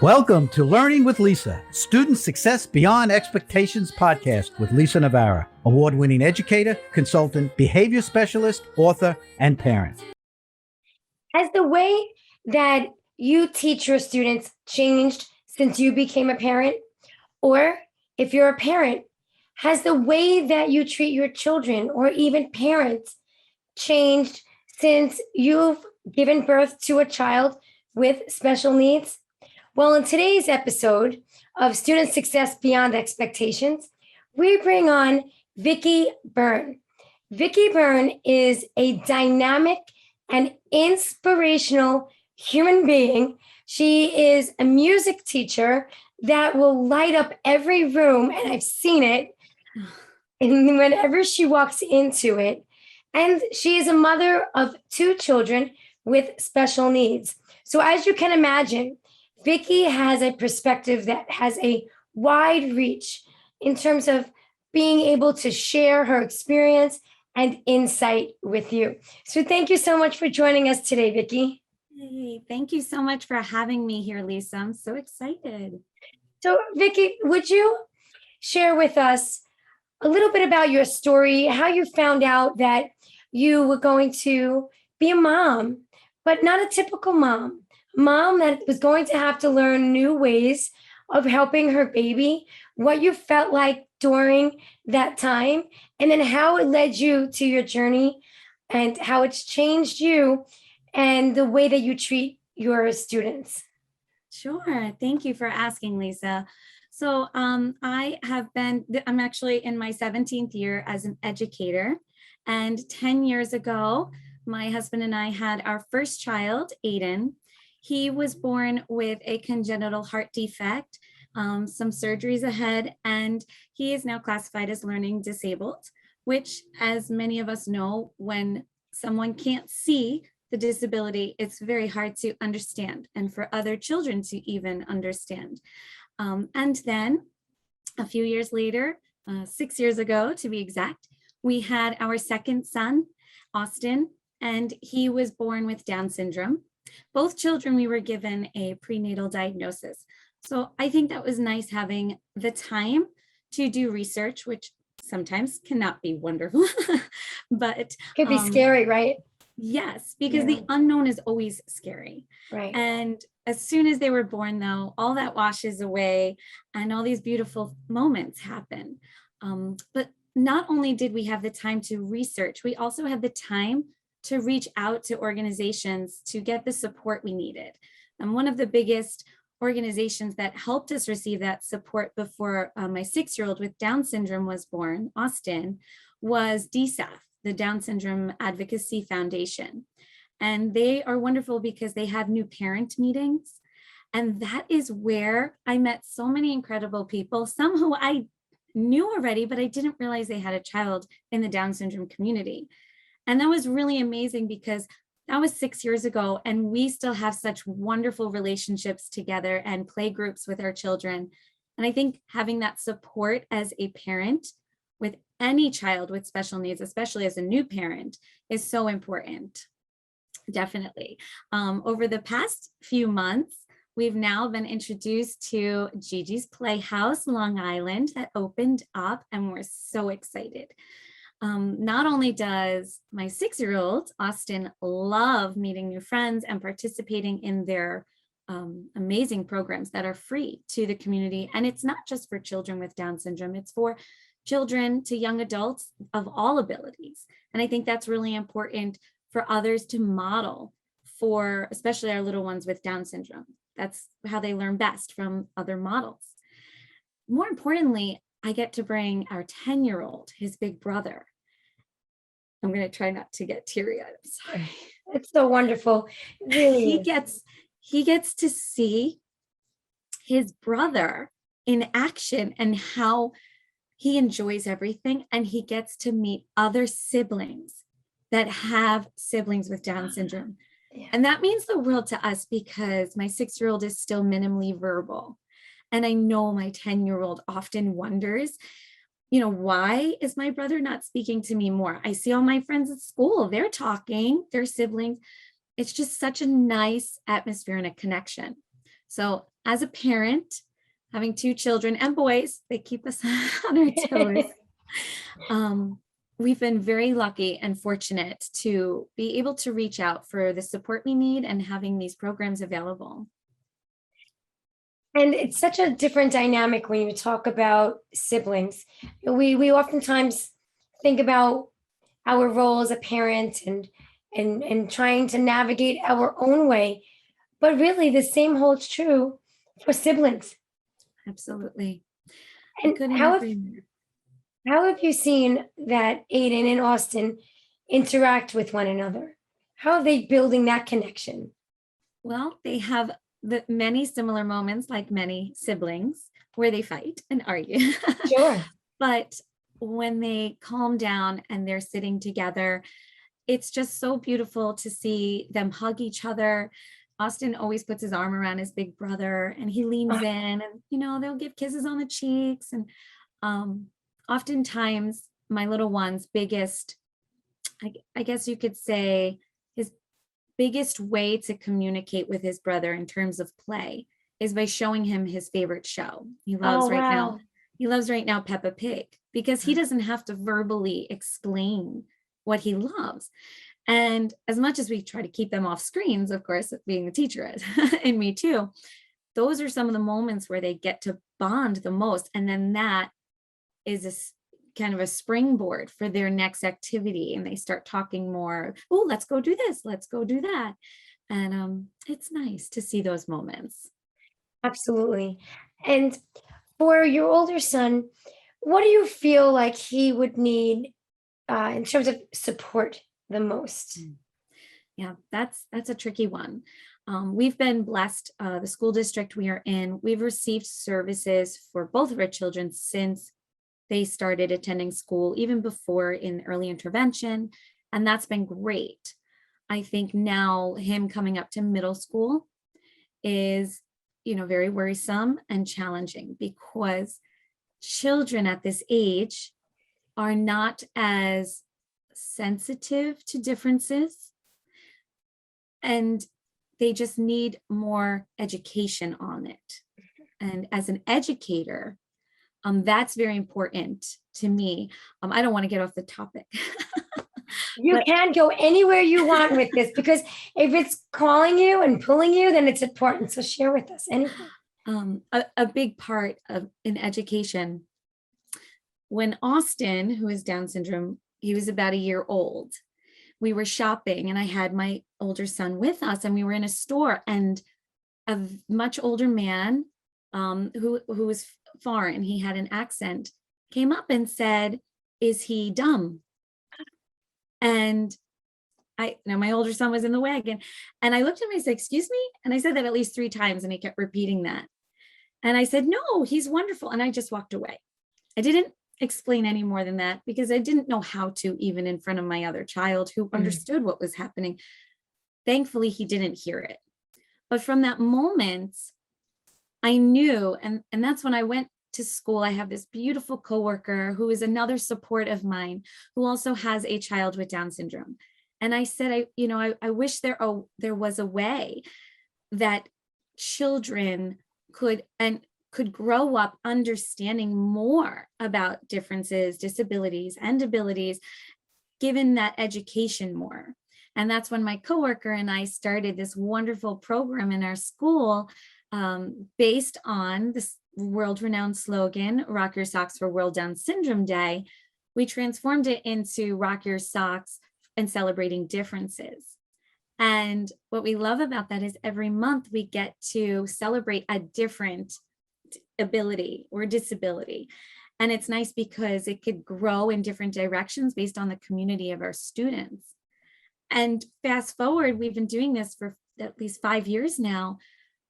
Welcome to Learning with Lisa, Student Success Beyond Expectations podcast with Lisa Navarra, award-winning educator, consultant, behavior specialist, author, and parent. Has the way that you teach your students changed since you became a parent? Or if you're a parent, has the way that you treat your children or even parents changed since you've given birth to a child with special needs? Well, in today's episode of Student Success Beyond Expectations, we bring on Vicky Byrne. Vicky Byrne is a dynamic and inspirational human being. She is a music teacher that will light up every room, and I've seen it, and whenever she walks into it. And she is a mother of 2 children with special needs. So as you can imagine, Vicki has a perspective that has a wide reach in terms of being able to share her experience and insight with you. So thank you so much for joining us today, Vicki. Hey, thank you so much for having me here, Lisa. I'm so excited. So Vicki, would you share with us a little bit about your story, how you found out that you were going to be a mom, but not a typical mom that was going to have to learn new ways of helping her baby, what you felt like during that time, and then how it led you to your journey and how it's changed you and the way that you treat your students. Sure. Thank you for asking, Lisa. So I'm actually in my 17th year as an educator. And 10 years ago, my husband and I had our first child, Aiden. He was born with a congenital heart defect, some surgeries ahead, and he is now classified as learning disabled, which, as many of us know, when someone can't see the disability, it's very hard to understand, and for other children to even understand. And then a few years later, 6 years ago to be exact, we had our second son, Austin, and he was born with Down syndrome. Both children, we were given a prenatal diagnosis. So I think that was nice having the time to do research, which sometimes cannot be wonderful, but could be scary, right? Yes, because the unknown is always scary. Right. And as soon as they were born, though, all that washes away and all these beautiful moments happen. But not only did we have the time to research, we also had the time to reach out to organizations to get the support we needed. And one of the biggest organizations that helped us receive that support before my 6-year-old with Down syndrome was born, Austin, was DSAF, the Down Syndrome Advocacy Foundation. And they are wonderful because they have new parent meetings. And that is where I met so many incredible people, some who I knew already, but I didn't realize they had a child in the Down syndrome community. And that was really amazing because that was 6 years ago, and we still have such wonderful relationships together and play groups with our children. And I think having that support as a parent with any child with special needs, especially as a new parent, is so important. Definitely. Over the past few months, we've now been introduced to Gigi's Playhouse, Long Island, that opened up, and we're so excited. Not only does my 6-year-old, Austin, love meeting new friends and participating in their amazing programs that are free to the community. And it's not just for children with Down syndrome, it's for children to young adults of all abilities. And I think that's really important for others to model for, especially our little ones with Down syndrome. That's how they learn best, from other models. More importantly, I get to bring our 10-year-old, his big brother. I'm going to try not to get teary-eyed. I'm sorry. It's so wonderful. Really. He gets to see his brother in action and how he enjoys everything. And he gets to meet other siblings that have siblings with Down syndrome. Yeah. And that means the world to us because my 6-year-old is still minimally verbal. And I know my 10-year-old often wonders, why is my brother not speaking to me more? I see all my friends at school, they're talking, they're siblings. It's just such a nice atmosphere and a connection. So as a parent, having two children and boys, they keep us on our toes. We've been very lucky and fortunate to be able to reach out for the support we need and having these programs available. And it's such a different dynamic when you talk about siblings. We oftentimes think about our role as a parent and trying to navigate our own way, but really the same holds true for siblings. Absolutely. And how have you seen that Aiden and Austin interact with one another? How are they building that connection? Well, they have many similar moments, like many siblings, where they fight and argue. Sure. But when they calm down and they're sitting together, it's just so beautiful to see them hug each other. Austin always puts his arm around his big brother and he leans in and, they'll give kisses on the cheeks. And oftentimes my little one's biggest, I guess you could say, his biggest way to communicate with his brother in terms of play is by showing him his favorite show. He loves right now Peppa Pig, because he doesn't have to verbally explain what he loves. And as much as we try to keep them off screens, of course, being the teacher is, and me too, those are some of the moments where they get to bond the most. And then that is a kind of a springboard for their next activity. And they start talking more, oh, let's go do this, let's go do that. And it's nice to see those moments. Absolutely. And for your older son, what do you feel like he would need in terms of support the most? Yeah, that's a tricky one. We've been blessed. The school district we are in, we've received services for both of our children since they started attending school, even before in early intervention. And that's been great. I think now him coming up to middle school is, very worrisome and challenging, because children at this age are not as sensitive to differences, and they just need more education on it. And as an educator, that's very important to me. I don't want to get off the topic. You can go anywhere you want with this, because if it's calling you and pulling you, then it's important. So share with us anything. A big part of in education, when Austin, who is Down syndrome, he was about a year old, we were shopping and I had my older son with us, and we were in a store, and a much older man who was foreign, he had an accent, came up and said, "Is he dumb?" And my older son was in the wagon, and I looked at him and I said, "Excuse me?" And I said that at least 3 times, and he kept repeating that. And I said, "No, he's wonderful." And I just walked away. I didn't explain any more than that, because I didn't know how to, even in front of my other child who understood what was happening. Thankfully, he didn't hear it. But from that moment, I knew, and that's when I went to school. I have this beautiful coworker who is another support of mine, who also has a child with Down syndrome. And I said, I wish there was a way that children could grow up understanding more about differences, disabilities, and abilities, given that education more. And that's when my coworker and I started this wonderful program in our school, based on this world-renowned slogan, "Rock Your Socks for World Down Syndrome Day." We transformed it into "Rock Your Socks and Celebrating Differences." And what we love about that is every month we get to celebrate a different ability or disability. And it's nice because it could grow in different directions based on the community of our students. And fast forward, we've been doing this for at least 5 years now.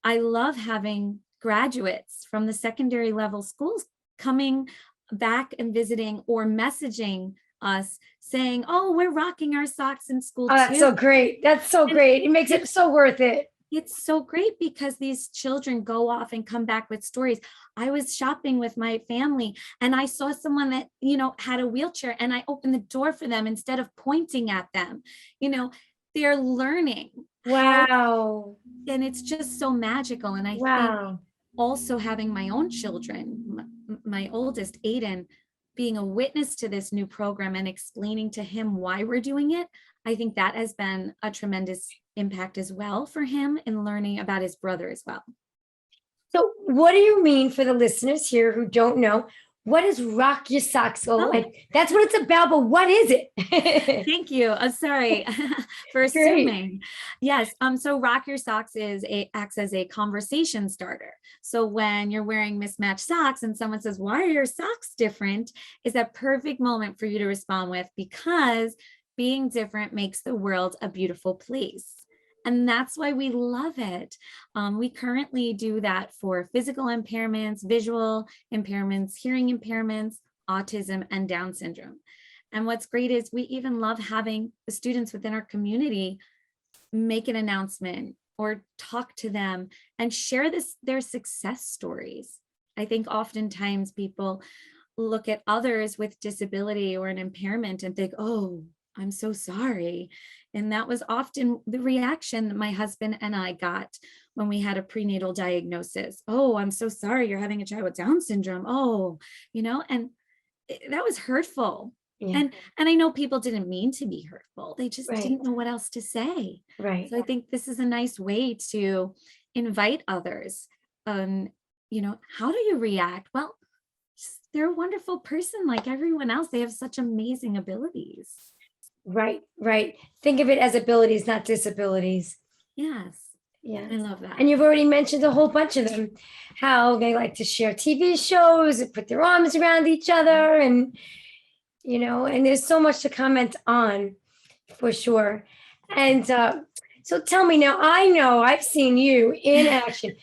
I love having graduates from the secondary level schools coming back and visiting or messaging us saying, "Oh, we're rocking our socks in school too." That's so great. That's so great. It makes it so worth it. It's so great because these children go off and come back with stories. I was shopping with my family and I saw someone that, had a wheelchair, and I opened the door for them instead of pointing at them. They're learning Wow. And it's just so magical. And I think Wow. also having my own children, my oldest, Aiden, being a witness to this new program and explaining to him why we're doing it, I think that has been a tremendous impact as well for him in learning about his brother as well. So, what do you mean for the listeners here who don't know? What is Rock Your Socks? Oh, like that's what it's about, but what is it? Thank you. Sorry for Great. assuming. Yes. So Rock Your Socks acts as a conversation starter. So when you're wearing mismatched socks and someone says, "Why are your socks different?" is that perfect moment for you to respond with, because being different makes the world a beautiful place. And that's why we love it. We currently do that for physical impairments, visual impairments, hearing impairments, autism, and Down syndrome. And what's great is we even love having the students within our community make an announcement or talk to them and share their success stories. I think oftentimes people look at others with disability or an impairment and think, "Oh, I'm so sorry." And that was often the reaction that my husband and I got when we had a prenatal diagnosis. "Oh, I'm so sorry you're having a child with Down syndrome." Oh, and that was hurtful. Yeah. And I know people didn't mean to be hurtful. They just Right. didn't know what else to say. Right. So I think this is a nice way to invite others. How do you react? Well, they're a wonderful person like everyone else. They have such amazing abilities. Right. Right. Think of it as abilities, not disabilities. Yes. Yeah. I love that. And you've already mentioned a whole bunch of them, how they like to share TV shows and put their arms around each other. And there's so much to comment on for sure. And so tell me now, I know I've seen you in action.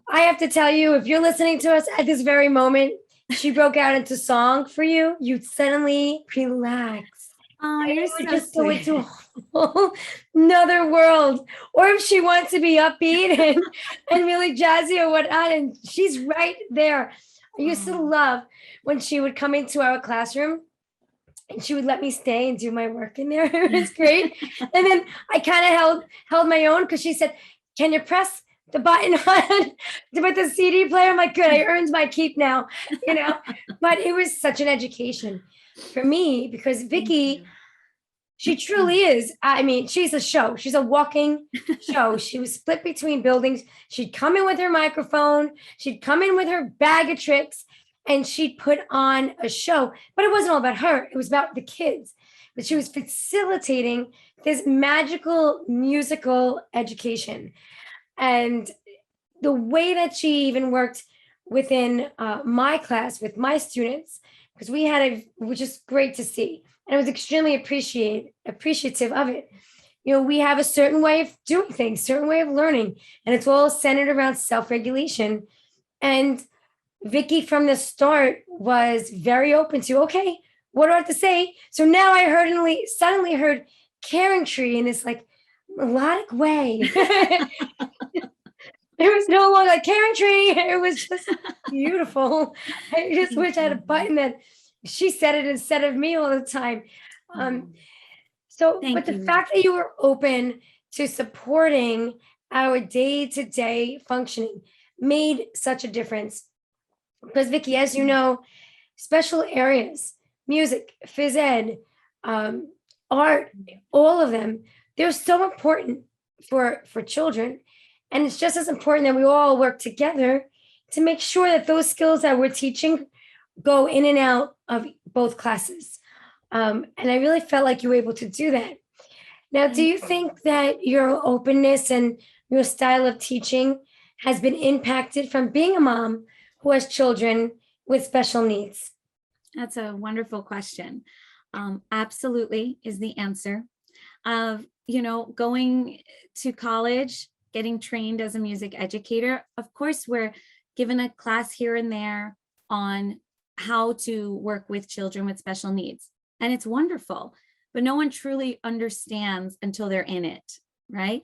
I have to tell you, if you're listening to us at this very moment, she broke out into song for you, you'd suddenly relax. Oh, And you're you would so just go into a sweet. whole another world. Or if she wants to be upbeat and really jazzy or whatnot, and she's right there. I used to love when she would come into our classroom and she would let me stay and do my work in there. It was great. And then I kind of held my own because she said, "Can you press the button on to put the CD player?" I'm like, "Good, I earned my keep now," But it was such an education for me because Vicki, she truly is. I mean, she's a show. She's a walking show. She was split between buildings. She'd come in with her microphone. She'd come in with her bag of tricks, and she'd put on a show. But it wasn't all about her. It was about the kids. But she was facilitating this magical musical education. And the way that she even worked within my class with my students, because which is great to see. And I was extremely appreciative of it. We have a certain way of doing things, certain way of learning, and it's all centered around self-regulation. And Vicki from the start was very open to, okay, what do I have to say? So now I suddenly heard Caring Tree in this like melodic way. There was no longer like Caring Tree. It was just beautiful. I just wish I had a button that she said it instead of me all the time. But the fact that you were open to supporting our day-to-day functioning made such a difference. Because Vicki, as you know, special areas, music, phys ed, art, all of them, they're so important for children. And it's just as important that we all work together to make sure that those skills that we're teaching go in and out of both classes. And I really felt like you were able to do that. Now, do you think that your openness and your style of teaching has been impacted from being a mom who has children with special needs? That's a wonderful question. Absolutely is the answer. Going to college, getting trained as a music educator, of course, we're given a class here and there on how to work with children with special needs. And it's wonderful, but no one truly understands until they're in it, right?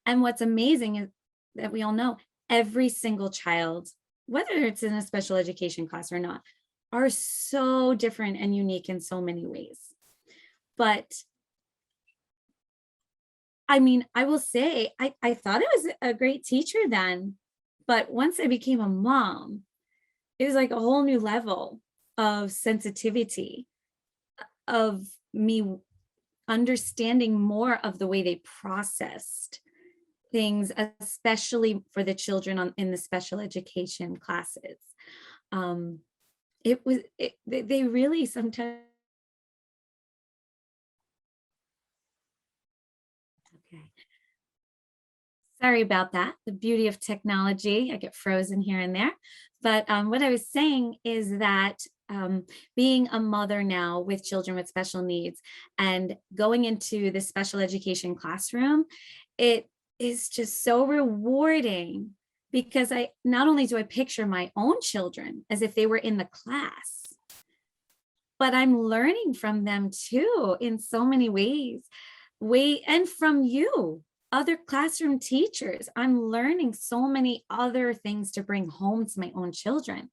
And what's amazing is that we all know every single child, whether it's in a special education class or not, are so different and unique in so many ways. But I mean, I will say, I thought it was a great teacher then, but once I became a mom, it was like a whole new level of sensitivity, of me understanding more of the way they processed things, especially for the children in the special education classes. Um, they really sometimes. Okay. Sorry about that. The beauty of technology. I get frozen here and there. But what I was saying is that being a mother now with children with special needs and going into the special education classroom, it is just so rewarding because I not only do I picture my own children as if they were in the class, but I'm learning from them too in so many ways. And from you, other classroom teachers, I'm learning so many other things to bring home to my own children.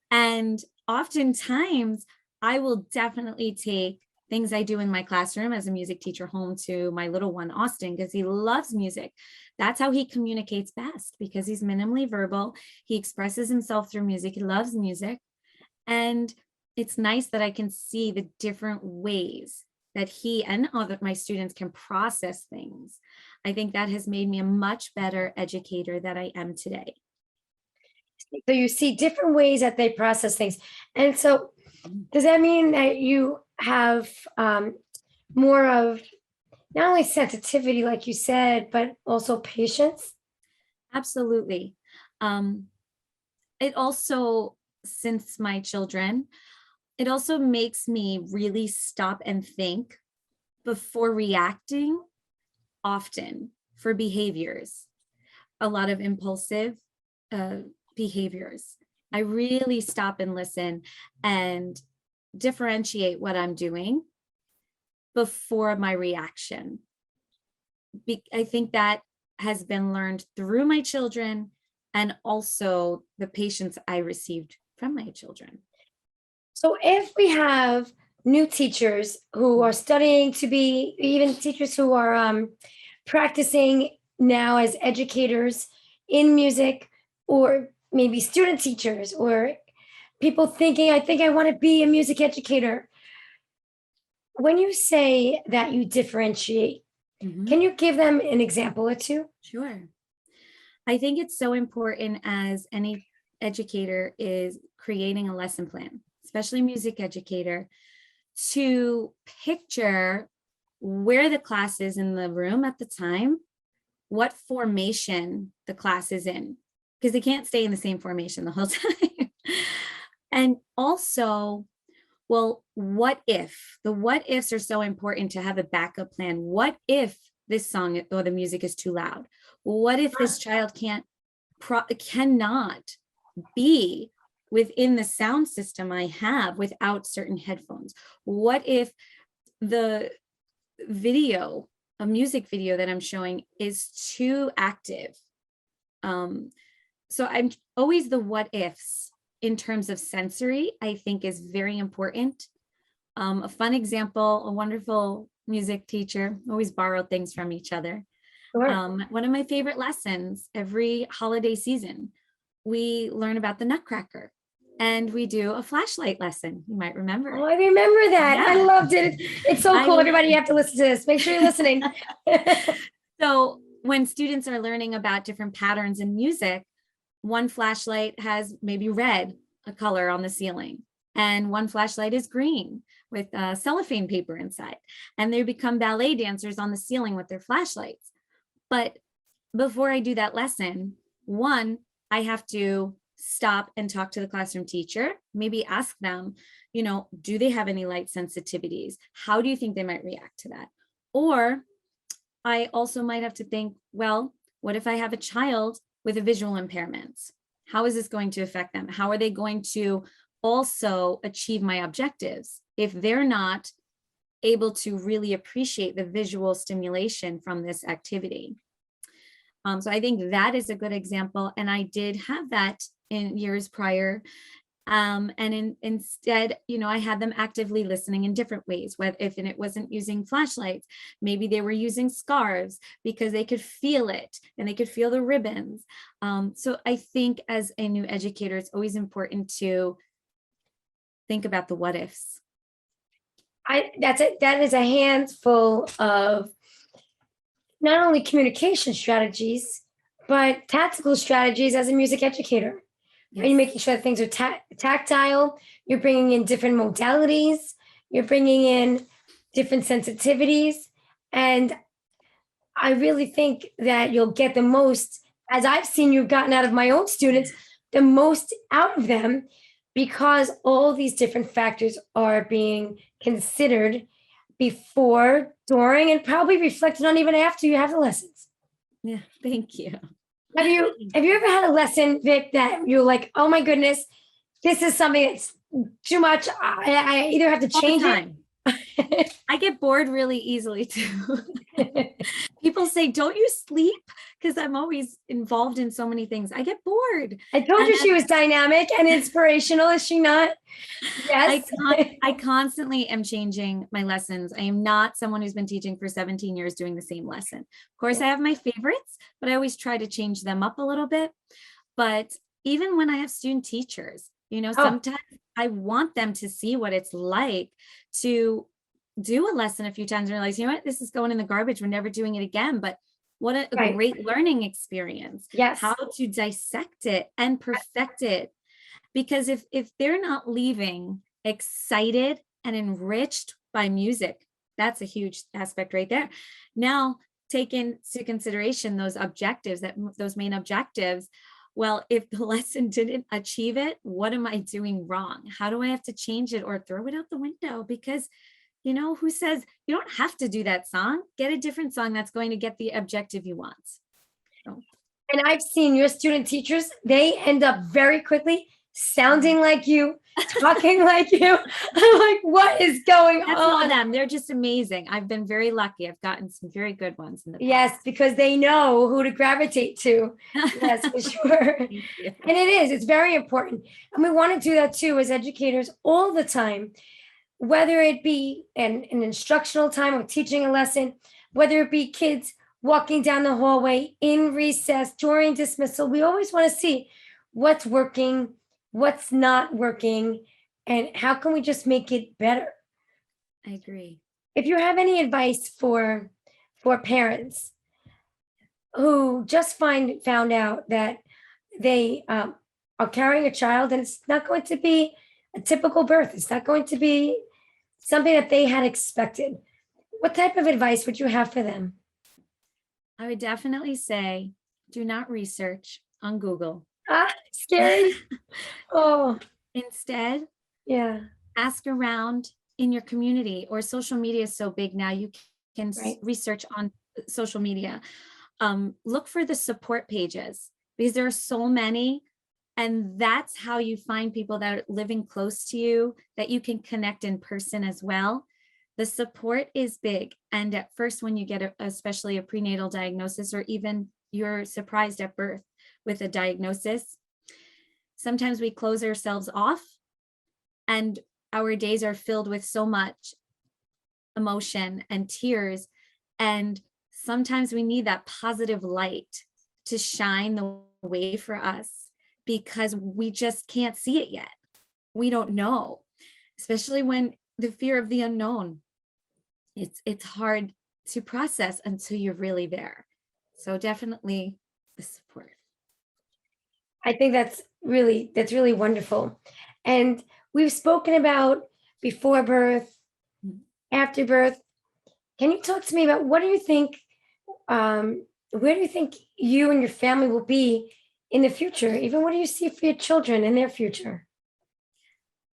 And oftentimes I will definitely take things I do in my classroom as a music teacher home to my little one, Austin, because he loves music. That's how he communicates best, because he's minimally verbal. He expresses himself through music. He loves music. And it's nice that I can see the different ways that he and other my students can process things. I think that has made me a much better educator than I am today. So you see different ways that they process things. And so does that mean that you have more of not only sensitivity, like you said, but also patience? Absolutely. It also, since my children, it also makes me really stop and think before reacting often for behaviors, a lot of impulsive behaviors. I really stop and listen and differentiate what I'm doing before my reaction. I think that has been learned through my children and also the patience I received from my children. So if we have new teachers who are studying to be, even teachers who are practicing now as educators in music, or maybe student teachers, or people thinking, I think I want to be a music educator. When you say that you differentiate, can you give them an example or two? Sure. I think it's so important as any educator is creating a lesson plan, especially music educator, to picture where the class is in the room at the time, what formation the class is in, because they can't stay in the same formation the whole time. And also, well, what if? The what ifs are so important to have a backup plan. What if this song or the music is too loud? What if this child cannot be within the sound system I have without certain headphones? What if the video, a music video that I'm showing, is too active? So I'm always the what ifs in terms of sensory, I think is very important. A fun example, a wonderful music teacher, always borrowed things from each other. Sure. One of my favorite lessons every holiday season, we learn about the Nutcracker and we do a flashlight lesson. You might remember. Oh, I remember that. Yeah. I loved it. It's so cool. Everybody, you have to listen to this. Make sure you're listening. So when students are learning about different patterns in music, one flashlight has maybe red, a color on the ceiling, and one flashlight is green with cellophane paper inside. And they become ballet dancers on the ceiling with their flashlights. But before I do that lesson, one, I have to stop and talk to the classroom teacher, maybe ask them, do they have any light sensitivities? How do you think they might react to that? Or I also might have to think, well, what if I have a child with a visual impairment? How is this going to affect them? How are they going to also achieve my objectives if they're not able to really appreciate the visual stimulation from this activity? So I think that is a good example. And I did have that in years prior. Instead, I had them actively listening in different ways. If it wasn't using flashlights, maybe they were using scarves because they could feel it and they could feel the ribbons. So I think as a new educator, it's always important to think about the what ifs. That is a handful of not only communication strategies, but tactical strategies as a music educator. Yes. Are you making sure that things are tactile? You're bringing in different modalities. You're bringing in different sensitivities. And I really think that you'll get the most, as I've seen you've gotten out of my own students, the most out of them, because all these different factors are being considered before, during, and probably reflected on even after you have the lessons. Yeah, thank you. Have you ever had a lesson, Vic, that you're like, oh my goodness, this is something that's too much. I either have to change it. I get bored really easily too. People say, don't you sleep? Because I'm always involved in so many things. I get bored. I told you she was dynamic and inspirational, is she not? Yes. I constantly am changing my lessons. I am not someone who's been teaching for 17 years doing the same lesson. Of course, I have my favorites, but I always try to change them up a little bit. But even when I have student teachers, sometimes I want them to see what it's like to do a lesson a few times and realize, you know what, this is going in the garbage. We're never doing it again. But what a great learning experience. Yes. How to dissect it and perfect it. Because if they're not leaving excited and enriched by music, that's a huge aspect right there. Now, take into consideration those main objectives. Well, if the lesson didn't achieve it, what am I doing wrong? How do I have to change it or throw it out the window? Because who says you don't have to do that song? Get a different song that's going to get the objective you want. So. And I've seen your student teachers, they end up very quickly sounding like you, talking like you. I'm like, what is going That's on? all them. They're just amazing. I've been very lucky. I've gotten some very good ones in the past. Yes, because they know who to gravitate to. Yes, for sure. And it's very important. And we want to do that too as educators all the time, whether it be an instructional time or teaching a lesson, whether it be kids walking down the hallway, in recess, during dismissal. We always want to see what's working, what's not working, and how can we just make it better. I agree. If you have any advice for parents who just found out that they are carrying a child and it's not going to be a typical birth, it's not going to be something that they had expected, what type of advice would you have for them? I would definitely say, do not research on Google. Scary. Oh. Instead, ask around in your community, or social media is so big now, you can research on social media. Look for the support pages, because there are so many, and that's how you find people that are living close to you that you can connect in person as well. The support is big. And at first, when you get especially a prenatal diagnosis, or even you're surprised at birth with a diagnosis, sometimes we close ourselves off and our days are filled with so much emotion and tears. And sometimes we need that positive light to shine the way for us, because we just can't see it yet. We don't know, especially when the fear of the unknown. It's hard to process until you're really there. So definitely the support. I think that's really wonderful. And we've spoken about before birth, after birth. Can you talk to me about what do you think, where do you think you and your family will be in the future? Even what do you see for your children in their future?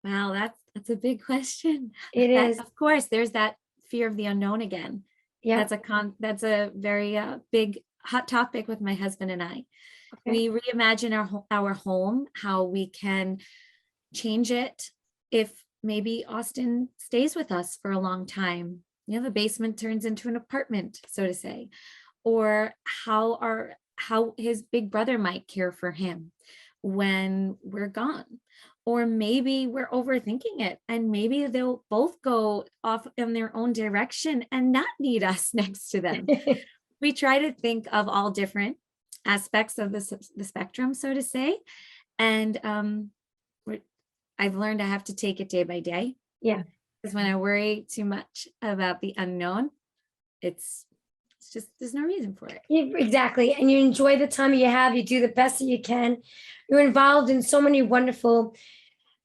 Wow, that's a big question. It is. Of course, there's that fear of the unknown again. Yeah, that's a very big hot topic with my husband and I. Okay. We reimagine our home, how we can change it if maybe Austin stays with us for a long time. The basement turns into an apartment, so to say, or how his big brother might care for him, when we're gone. Or maybe we're overthinking it, and maybe they'll both go off in their own direction and not need us next to them. We try to think of all different aspects of the spectrum, so to say. And I've learned I have to take it day by day. Yeah. Because when I worry too much about the unknown, it's just, there's no reason for it. Exactly. And you enjoy the time you have, you do the best that you can. You're involved in so many wonderful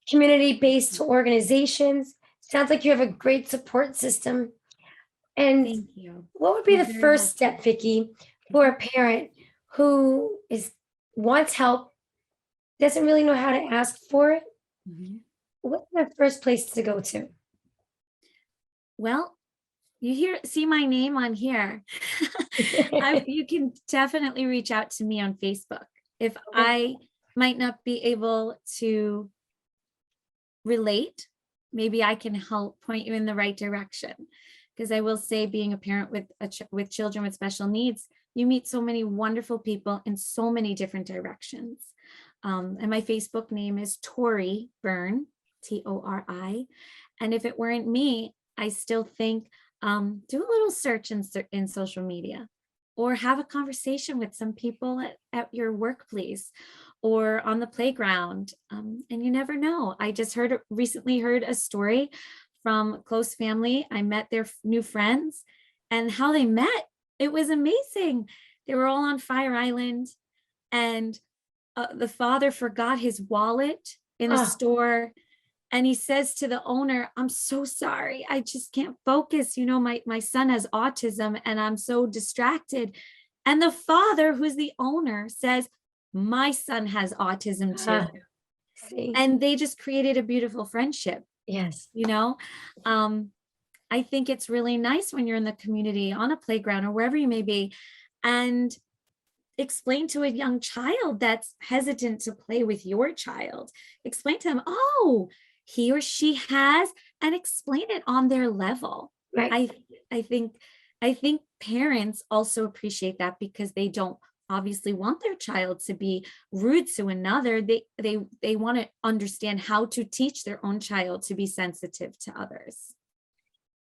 community-based organizations. Sounds like you have a great support system. And Thank you. what would be You're the very first welcome. step, Vicki, for a parent who wants help, doesn't really know how to ask for it? Mhm. What's the first place to go to? Well, you see my name on here. You can definitely reach out to me on Facebook. If I might not be able to relate, maybe I can help point you in the right direction. Because I will say, being a parent with children with special needs, you meet so many wonderful people in so many different directions. And my Facebook name is Tori Byrne, Tori. And if it weren't me, I still think do a little search in social media, or have a conversation with some people at your workplace or on the playground. And you never know. I just recently heard a story from close family. I met their new friends, and how they met. It was amazing. They were all on Fire Island, and the father forgot his wallet in a store. And he says to the owner, "I'm so sorry. I just can't focus. You know, my son has autism and I'm so distracted." And the father, who's the owner, says, "My son has autism too." See? And they just created a beautiful friendship. Yes. You know, I think it's really nice when you're in the community, on a playground or wherever you may be, and explain to a young child that's hesitant to play with your child, explain to them, oh, he or she has, and explain it on their level. Right. I think parents also appreciate that, because they don't obviously want their child to be rude to another. They want to understand how to teach their own child to be sensitive to others.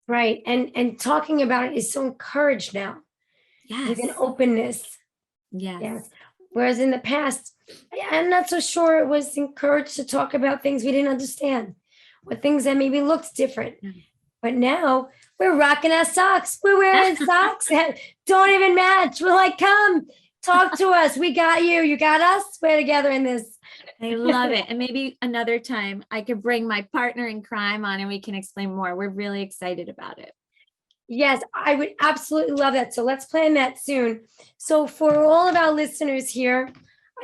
Right. And talking about it is so encouraged now. Yes. With an openness. Yes. Yes. Whereas in the past, I'm not so sure it was encouraged to talk about things we didn't understand, or things that maybe looked different. But now we're rocking our socks. We're wearing socks that don't even match. We're like, come talk to us. We got you. You got us. We're together in this. I love it. And maybe another time I could bring my partner in crime on and we can explain more. We're really excited about it. Yes, I would absolutely love that. So let's plan that soon. So for all of our listeners here,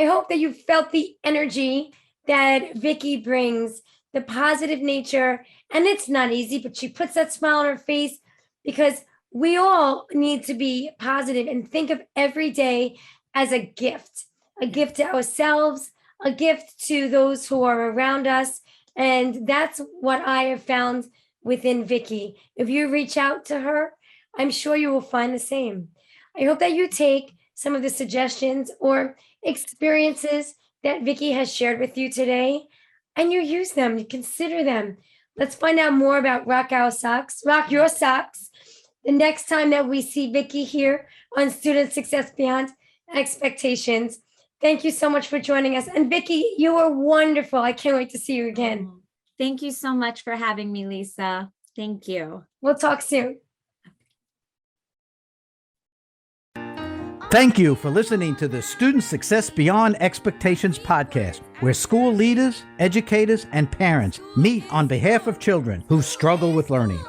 I hope that you felt the energy that Vicki brings, the positive nature. And it's not easy, but she puts that smile on her face, because we all need to be positive and think of every day as a gift to ourselves, a gift to those who are around us. And that's what I have found within Vicki. If you reach out to her, I'm sure you will find the same. I hope that you take some of the suggestions or experiences that Vicki has shared with you today, and you use them, you consider them. Let's find out more about Rock Your Socks, the next time that we see Vicki here on Student Success Beyond Expectations. Thank you so much for joining us. And Vicki, you are wonderful. I can't wait to see you again. Thank you so much for having me, Lisa. Thank you. We'll talk soon. Thank you for listening to the Student Success Beyond Expectations podcast, where school leaders, educators, and parents meet on behalf of children who struggle with learning.